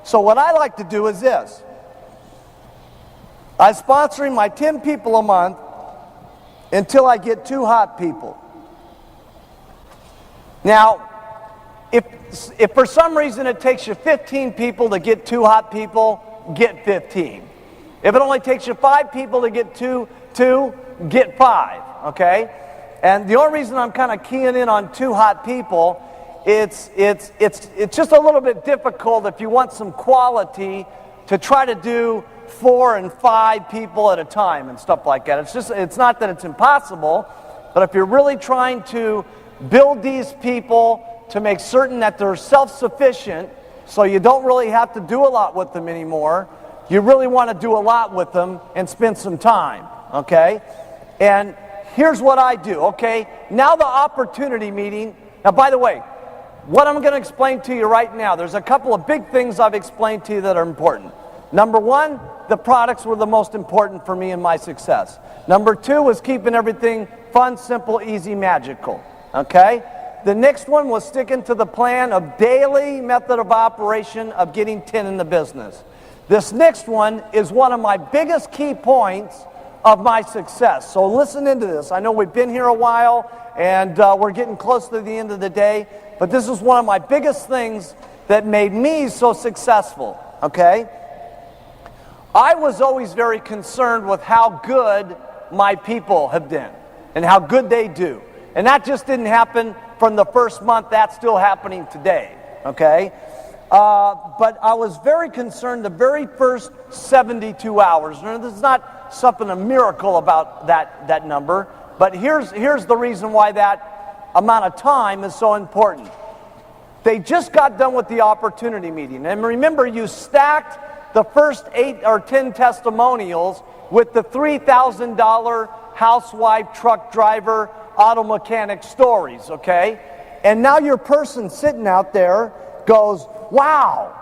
So what I like to do is this. I'm sponsoring my 10 people a month until I get 2 hot people. Now, if for some reason it takes you 15 people to get 2 hot people, get 15. If it only takes you 5 people to get two, get 5, okay? And the only reason I'm kind of keying in on 2 hot people, it's just a little bit difficult if you want some quality to try to do 4 and 5 people at a time and stuff like that. It's not that it's impossible, but if you're really trying to build these people to make certain that they're self-sufficient, so you don't really have to do a lot with them anymore, you really want to do a lot with them and spend some time, okay? And here's what I do, okay? Now the opportunity meeting. Now, by the way, what I'm going to explain to you right now, there's a couple of big things I've explained to you that are important. Number 1, the products were the most important for me in my success. Number 2 was keeping everything fun, simple, easy, magical, okay? The next one was sticking to the plan of daily method of operation of getting 10 in the business. This next one is one of my biggest key points of my success. So listen into this. I know we've been here a while and we're getting close to the end of the day, but this is one of my biggest things that made me so successful, okay? I was always very concerned with how good my people have been and how good they do. And that just didn't happen from the first month. That's still happening today, okay? But I was very concerned the very first 72 hours. Now, this is not something, a miracle about that number, but here's the reason why that amount of time is so important. They just got done with the opportunity meeting. And remember, you stacked the first 8 or 10 testimonials with the $3,000 housewife, truck driver, auto mechanic stories, okay? And now your person sitting out there goes, wow,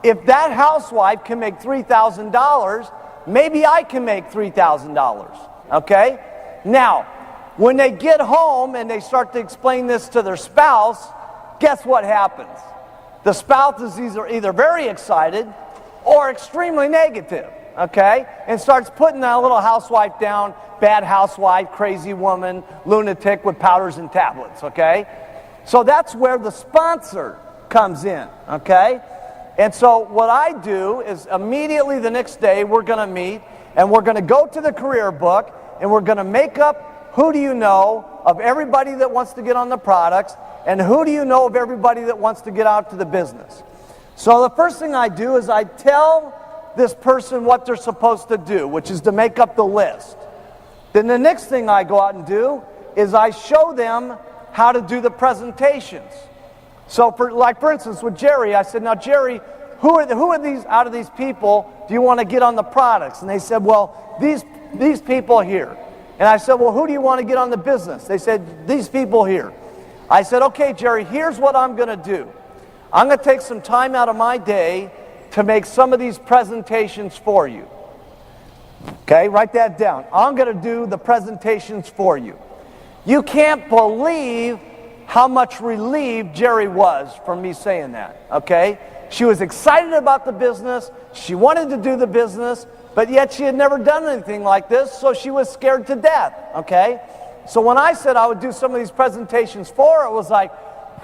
if that housewife can make $3,000, maybe I can make $3,000, okay? Now, when they get home and they start to explain this to their spouse, guess what happens? The spouse is either very excited or extremely negative, okay? And starts putting that little housewife down, bad housewife, crazy woman, lunatic with powders and tablets, okay? So that's where the sponsor comes in, okay? And so what I do is immediately the next day we're going to meet and we're going to go to the career book and we're going to make up who do you know of everybody that wants to get on the products and who do you know of everybody that wants to get out to the business. So the first thing I do is I tell this person what they're supposed to do, which is to make up the list. Then the next thing I go out and do is I show them how to do the presentations. So for instance with Jerry, I said, now Jerry, who are these out of these people do you want to get on the products? And they said, well, these people here. And I said, well, who do you want to get on the business? They said, these people here. I said, okay, Jerry, here's what I'm going to do. I'm going to take some time out of my day to make some of these presentations for you. Okay, write that down. I'm going to do the presentations for you. You can't believe how much relieved Jerry was from me saying that, okay? She was excited about the business. She wanted to do the business, but yet she had never done anything like this, so she was scared to death, okay? So when I said I would do some of these presentations for her, it was like,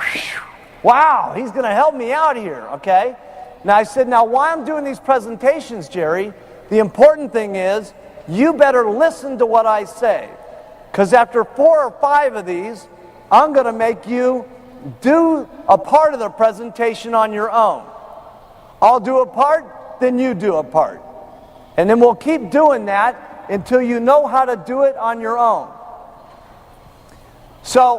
whew, wow, he's going to help me out here, okay? Now I said, now why I'm doing these presentations, Jerry, the important thing is you better listen to what I say. Because after 4 or 5 of these, I'm going to make you do a part of the presentation on your own. I'll do a part, then you do a part. And then we'll keep doing that until you know how to do it on your own. So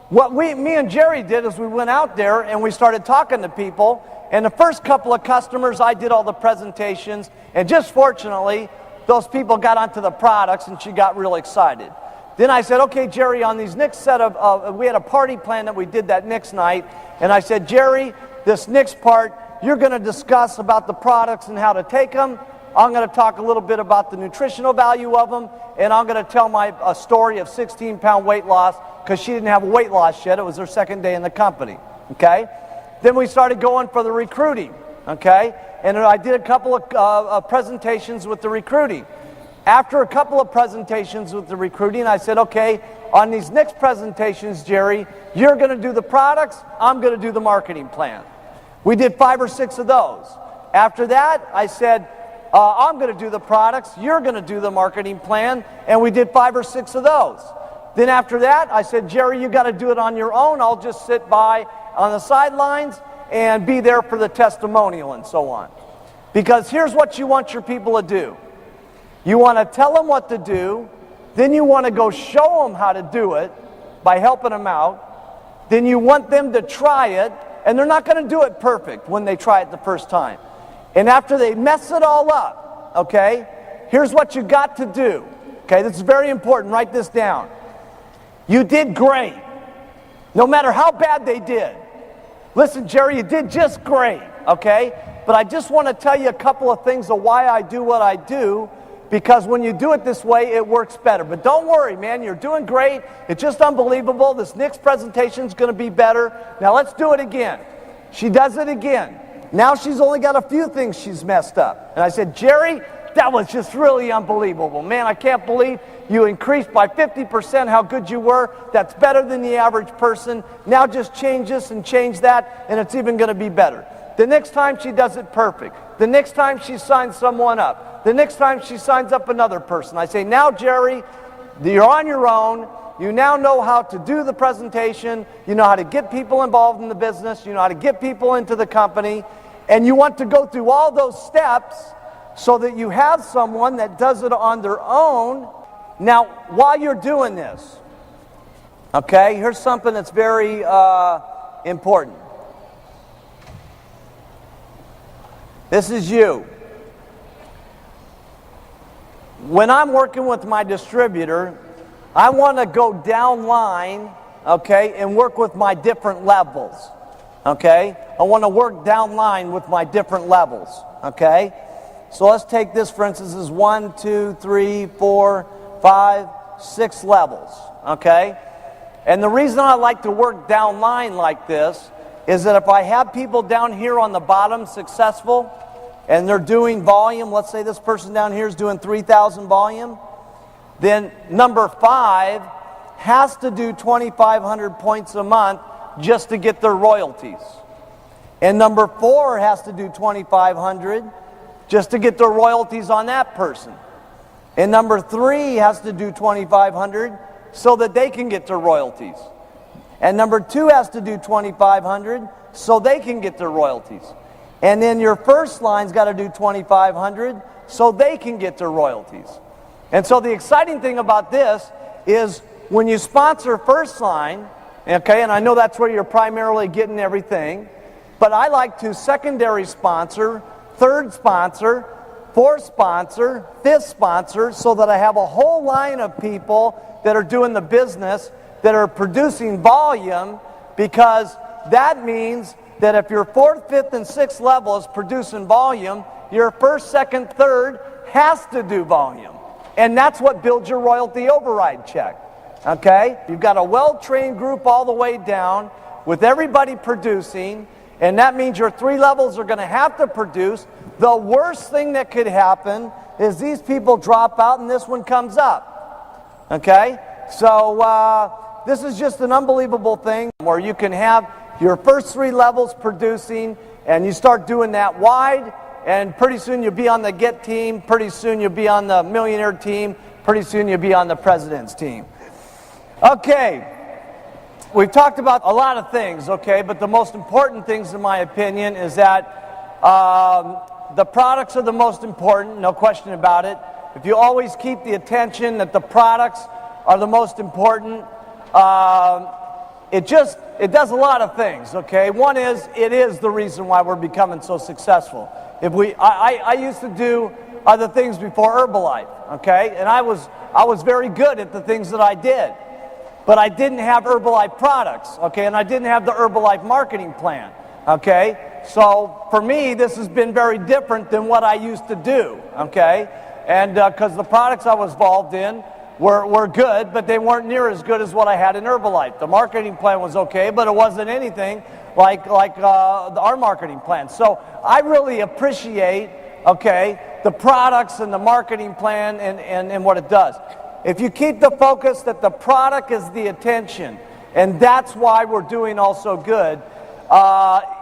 what me and Jerry did is we went out there and we started talking to people. And the first couple of customers, I did all the presentations. And just fortunately, those people got onto the products and she got real excited. Then I said, okay, Jerry, on these next set of, we had a party plan that we did that next night. And I said, Jerry, this next part, you're going to discuss about the products and how to take them. I'm going to talk a little bit about the nutritional value of them. And I'm going to tell a story of 16-pound weight loss because she didn't have a weight loss yet. It was her second day in the company, okay? Then we started going for the recruiting, okay? And I did a couple of presentations with the recruiting. After a couple of presentations with the recruiting, I said, okay, on these next presentations, Jerry, you're going to do the products, I'm going to do the marketing plan. We did 5 or 6 of those. After that, I said, I'm going to do the products, you're going to do the marketing plan, and we did 5 or 6 of those. Then after that, I said, Jerry, you got to do it on your own. I'll just sit by on the sidelines and be there for the testimonial and so on. Because here's what you want your people to do. You want to tell them what to do, then you want to go show them how to do it by helping them out. Then you want them to try it, and they're not going to do it perfect when they try it the first time. And after they mess it all up, okay, here's what you got to do. Okay, this is very important. Write this down. You did great, no matter how bad they did. Listen, Jerry, you did just great, okay? But I just want to tell you a couple of things of why I do what I do, because when you do it this way, it works better. But don't worry, man, you're doing great. It's just unbelievable. This next presentation is going to be better. Now let's do it again. She does it again. Now she's only got a few things she's messed up. And I said, Jerry, that was just really unbelievable. Man, I can't believe you increased by 50% how good you were. That's better than the average person. Now just change this and change that, and it's even going to be better. The next time she does it perfect. The next time she signs someone up. The next time she signs up another person. I say, now, Jerry, you're on your own. You now know how to do the presentation. You know how to get people involved in the business. You know how to get people into the company. And you want to go through all those steps so that you have someone that does it on their own. Now, while you're doing this, okay, here's something that's very important. This is you. When I'm working with my distributor, I want to go down line, okay, and work with my different levels, okay? I want to work down line with my different levels, okay? So let's take this, for instance, as 1, 2, 3, 4, 5, 6 levels, okay? And the reason I like to work down line like this is that if I have people down here on the bottom successful, and they're doing volume, let's say this person down here is doing 3,000 volume, then number 5 has to do 2,500 points a month just to get their royalties. And number 4 has to do 2,500 just to get their royalties on that person. And number 3 has to do 2,500 so that they can get their royalties. And number 2 has to do 2,500 so they can get their royalties. And then your first line's got to do 2,500 so they can get their royalties. And so the exciting thing about this is when you sponsor first line, okay, and I know that's where you're primarily getting everything, but I like to secondary sponsor, third sponsor, fourth sponsor, fifth sponsor, so that I have a whole line of people that are doing the business, that are producing volume, because that means that if your 4th, 5th, and 6th level is producing volume, your 1st, 2nd, 3rd has to do volume. And that's what builds your royalty override check. Okay? You've got a well-trained group all the way down with everybody producing, and that means your 3 levels are going to have to produce. The worst thing that could happen is these people drop out and this one comes up. Okay? So this is just an unbelievable thing where you can have your first 3 levels producing, and you start doing that wide, and pretty soon you'll be on the GET team, pretty soon you'll be on the millionaire team, pretty soon you'll be on the president's team. Okay, we've talked about a lot of things, okay, but the most important things, in my opinion, is that the products are the most important, no question about it. If you always keep the attention that the products are the most important, it does a lot of things, okay? One is, it is the reason why we're becoming so successful. I used to do other things before Herbalife, okay? And I was very good at the things that I did. But I didn't have Herbalife products, okay? And I didn't have the Herbalife marketing plan, okay? So for me, this has been very different than what I used to do, okay? And because the products I was involved in were good, but they weren't near as good as what I had in Herbalife. The marketing plan was okay, but it wasn't anything like our marketing plan. So I really appreciate, okay, the products and the marketing plan and what it does. If you keep the focus that the product is the attention, and that's why we're doing also good,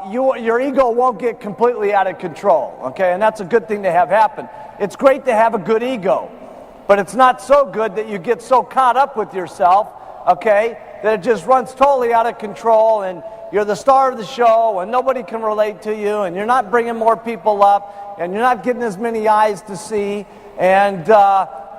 your ego won't get completely out of control, okay? And that's a good thing to have happen. It's great to have a good ego, but it's not so good that you get so caught up with yourself, okay, that it just runs totally out of control and you're the star of the show and nobody can relate to you and you're not bringing more people up and you're not getting as many eyes to see. And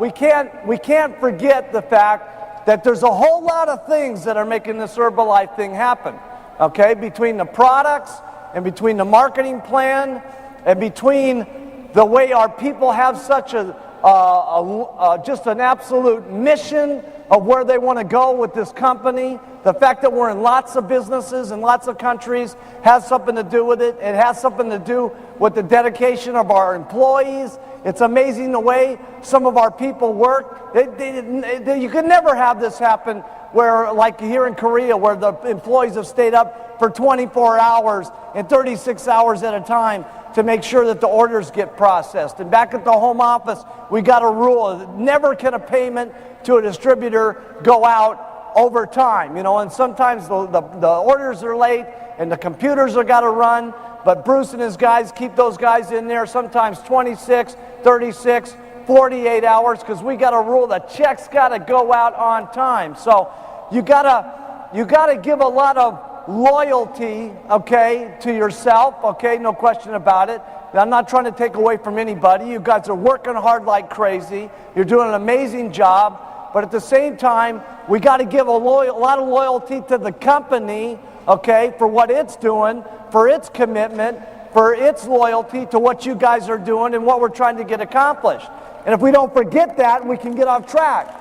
we can't forget the fact that there's a whole lot of things that are making this Herbalife thing happen, okay, between the products and between the marketing plan and between the way our people have such just an absolute mission of where they want to go with this company. The fact that we're in lots of businesses and lots of countries has something to do with it. It has something to do with the dedication of our employees. It's amazing the way some of our people work. You could never have this happen where, like here in Korea, where the employees have stayed up for 24 hours and 36 hours at a time to make sure that the orders get processed. And back at the home office, we got a rule that never can a payment to a distributor go out over time. You know, and sometimes the orders are late and the computers are got to run, but Bruce and his guys keep those guys in there sometimes 26, 36, 48 hours because we got a rule that checks got to go out on time. So you gotta give a lot of loyalty, okay, to yourself, okay, no question about it. I'm not trying to take away from anybody. You guys are working hard like crazy. You're doing an amazing job. But at the same time, we got to give a lot of loyalty to the company, okay, for what it's doing, for its commitment, for its loyalty to what you guys are doing and what we're trying to get accomplished. And if we don't forget that, we can get off track.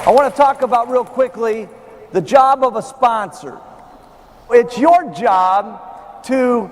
I want to talk about real quickly the job of a sponsor. It's your job to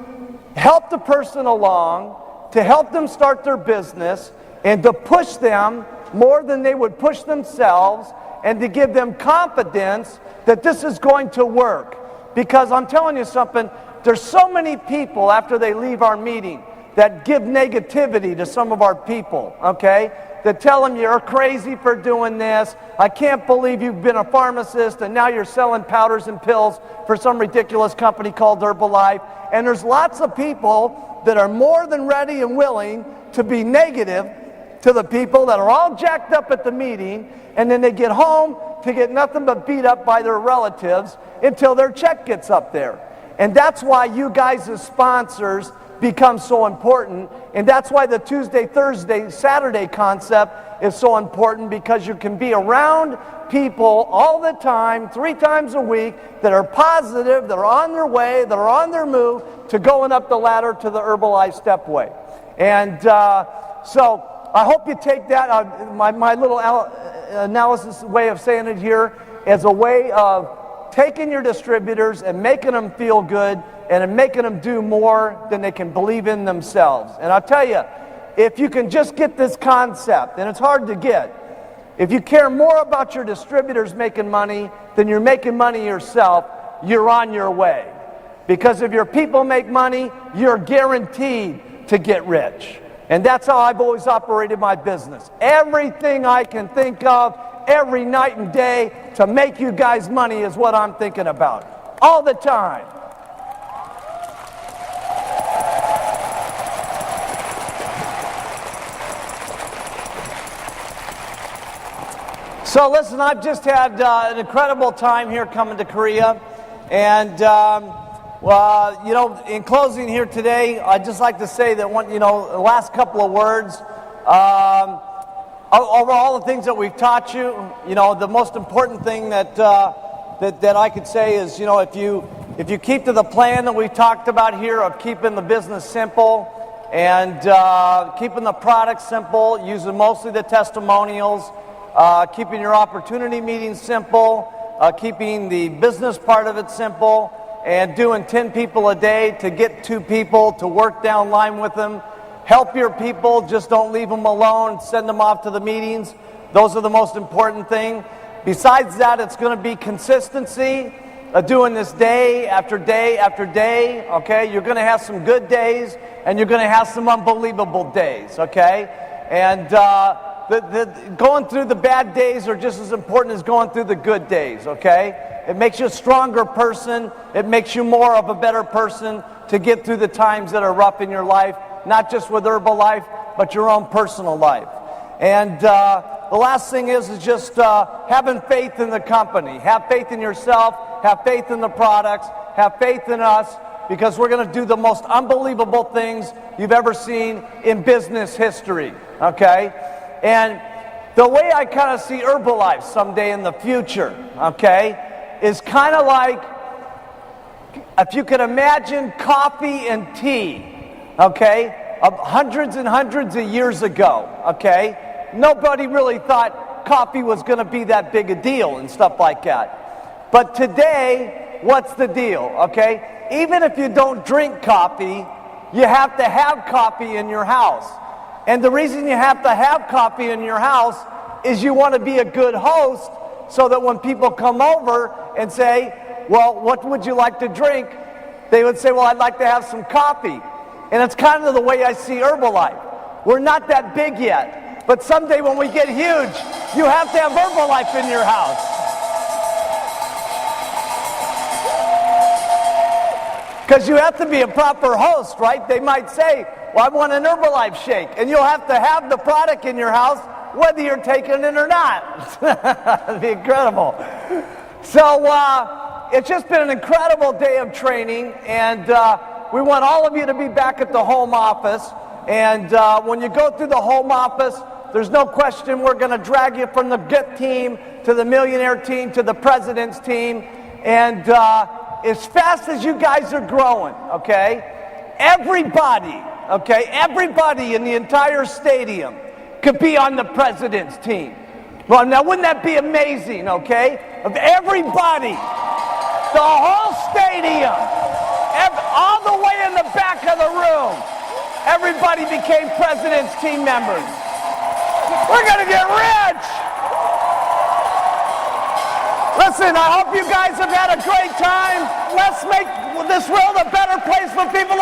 help the person along, to help them start their business, and to push them more than they would push themselves, and to give them confidence that this is going to work. Because I'm telling you something, there's so many people after they leave our meeting that give negativity to some of our people, okay? That tell them you're crazy for doing this. I can't believe you've been a pharmacist and now you're selling powders and pills for some ridiculous company called Herbalife. And there's lots of people that are more than ready and willing to be negative to the people that are all jacked up at the meeting, and then they get home to get nothing but beat up by their relatives until their check gets up there. And that's why you guys as sponsors become so important, and that's why the Tuesday, Thursday, Saturday concept is so important, because you can be around people all the time, 3 times a week, that are positive, that are on their way, that are on their move to going up the ladder to the Herbalife Stepway. And so I hope you take that, my little analysis way of saying it here, as a way of taking your distributors and making them feel good and making them do more than they can believe in themselves. And I'll tell you, if you can just get this concept, and it's hard to get, if you care more about your distributors making money than you're making money yourself, you're on your way. Because if your people make money, you're guaranteed to get rich. And that's how I've always operated my business. Everything I can think of, every night and day, to make you guys money is what I'm thinking about. All the time. So listen, I've just had an incredible time here coming to Korea. And, well, you know, in closing here today, I'd just like to say that, the last couple of words, over all the things that we've taught you, the most important thing that I could say is, if you keep to the plan that we talked about here of keeping the business simple and keeping the product simple, using mostly the testimonials, keeping your opportunity meetings simple, keeping the business part of it simple, and doing 10 people a day to get 2 people to work down line with them. Help your people, just don't leave them alone, send them off to the meetings. Those are the most important thing. Besides that, it's going to be consistency, doing this day after day after day, okay? You're going to have some good days, and you're going to have some unbelievable days, okay? And going through the bad days are just as important as going through the good days, okay? It makes you a stronger person. It makes you more of a better person to get through the times that are rough in your life, not just with Herbalife, but your own personal life. And the last thing is just having faith in the company. Have faith in yourself. Have faith in the products. Have faith in us, because we're going to do the most unbelievable things you've ever seen in business history, okay? And the way I kind of see Herbalife someday in the future, okay, is kind of like, if you could imagine coffee and tea, okay, of hundreds and hundreds of years ago, okay? Nobody really thought coffee was going to be that big a deal and stuff like that. But today, what's the deal, okay? Even if you don't drink coffee, you have to have coffee in your house. And the reason you have to have coffee in your house is you want to be a good host, so that when people come over and say, well, what would you like to drink? They would say, well, I'd like to have some coffee. And it's kind of the way I see Herbalife. We're not that big yet, but someday when we get huge, you have to have Herbalife in your house. Because you have to be a proper host, right? They might say, well, I want an Herbalife shake. And you'll have to have the product in your house, whether you're taking it or not. It'd be incredible. So it's just been an incredible day of training. And we want all of you to be back at the home office. And when you go through the home office, there's no question we're going to drag you from the GET team to the Millionaire team to the President's team. And as fast as you guys are growing, okay, everybody in the entire stadium could be on the President's team. Well, now wouldn't that be amazing, okay? Of everybody, the whole stadium, all the way in the back of the room, everybody became President's team members. We're going to get rich! Listen, I hope you guys have had a great time. Let's make this world a better place for people